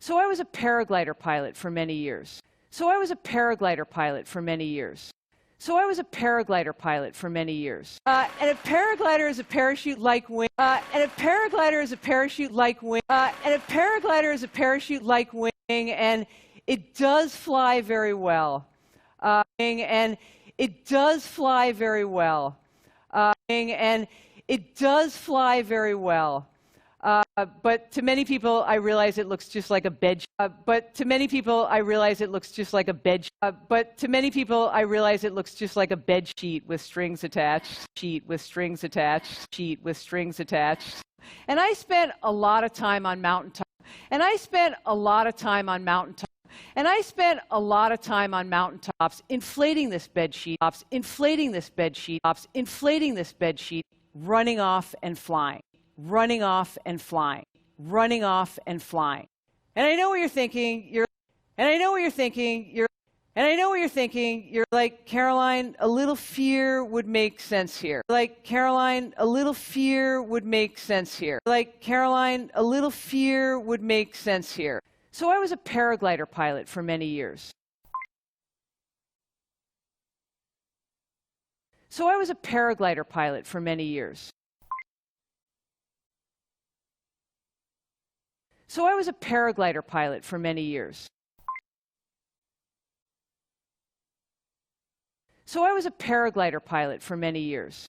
So I was a paraglider pilot for many years. So I was a paraglider pilot for many years. So I was a paraglider pilot for many years. And a paraglider is a parachute-like wing. And a paraglider is a parachute-like wing. And a paraglider is a parachute-like wing, and it does fly very well. And it does fly very well. And it does fly very well. But to many people, I realize it looks just like a bed. But to many people, I realize it looks just like a bed. But to many people, I realize it looks just like a bed sheet with strings attached. Sheet with strings attached. Sheet with strings attached. And I spent a lot of time on mountaintops. And I spent a lot of time on mountaintops. And I spent a lot of time on mountaintops inflating this bed sheet. Inflating this bed sheet. Inflating this bed sheet. Running off and flying. Running off and flying, running off and flying. And I know what you're thinking, you're like, Caroline, a little fear would make sense here. Like, Caroline, a little fear would make sense here. Like, Caroline, a little fear would make sense here. So I was a paraglider pilot for many years. So I was a paraglider pilot for many years. So I was a paraglider pilot for many years. So I was a paraglider pilot for many years.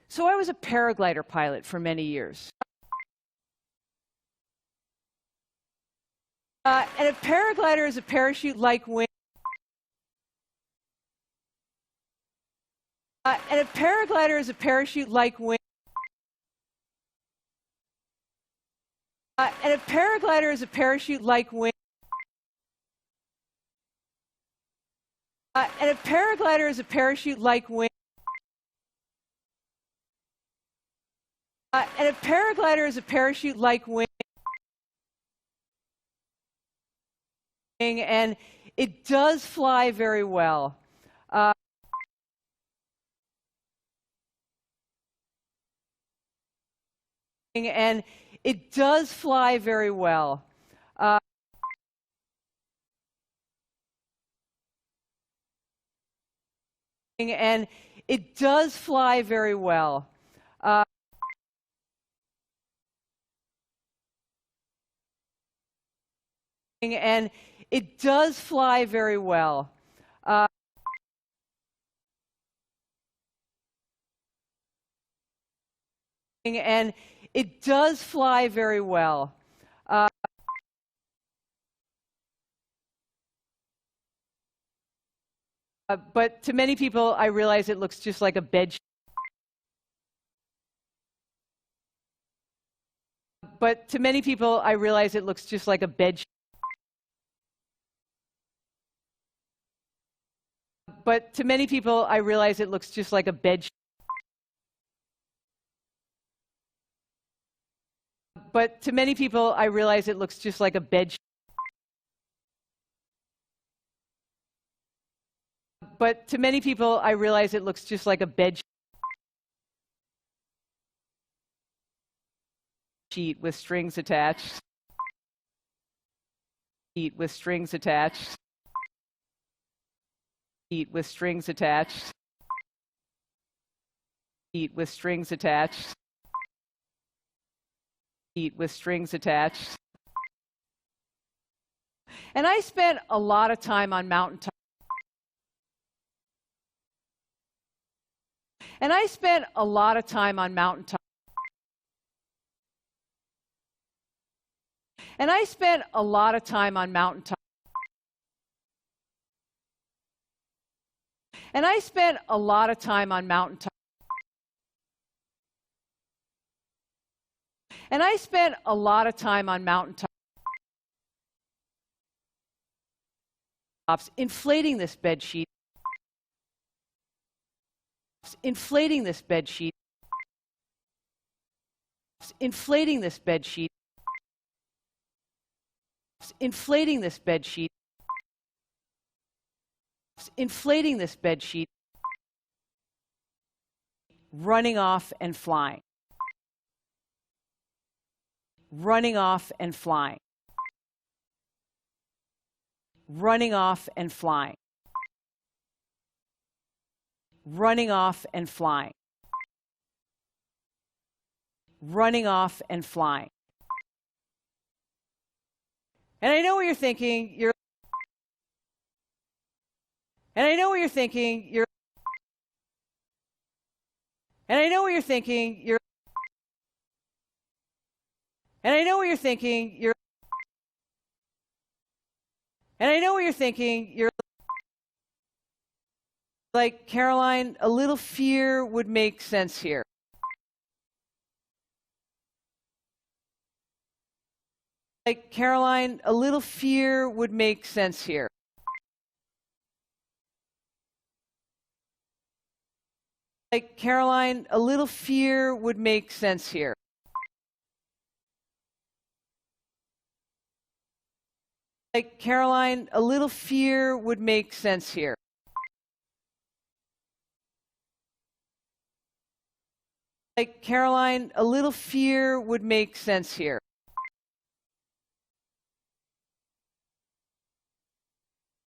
So I was a paraglider pilot for many years. And a paraglider is a parachute-like wing. And a paraglider is a parachute-like wing. And a paraglider is a parachute-like wing. And a paraglider is a parachute-like wing. And a paraglider is a parachute-like wing. And it does fly very well. And it does fly very well. And it does fly very well. And it does fly very well. And it does fly very well. But to many people, I realize it looks just like a bed sheet. But to many people, I realize it looks just like a bed sheet. But to many people, I realize it looks just like a bed sheet. But to many people, I realize it looks just like a bed sheet. But to many people, I realize it looks just like a bed sheet with strings attached. Sheet with strings attached. Sheet with strings attached. Sheet with strings attached. Sheet with strings attached. And I spent a lot of time on mountaintops. And I spent a lot of time on mountaintops. And I spent a lot of time on mountaintops. And I spent a lot of time on mountaintops. And I spent a lot of time on mountaintops. Inflating this bed sheet. Inflating this bed sheet. Inflating this bed sheet. Inflating this bed sheet. Inflating this bed sheet. Running off and flying. running off and flying, running off and flying, running off and flying, running off and flying. And I know what you're thinking, and I know what you're thinking, and I know what you're thinking, and I know what you're thinking, and I know what you're thinking, you're like, Caroline, a little fear would make sense here. Like, Caroline, a little fear would make sense here. Like, Caroline, a little fear would make sense here. Like, Caroline, a little fear would make sense here. Like, Caroline, a little fear would make sense here.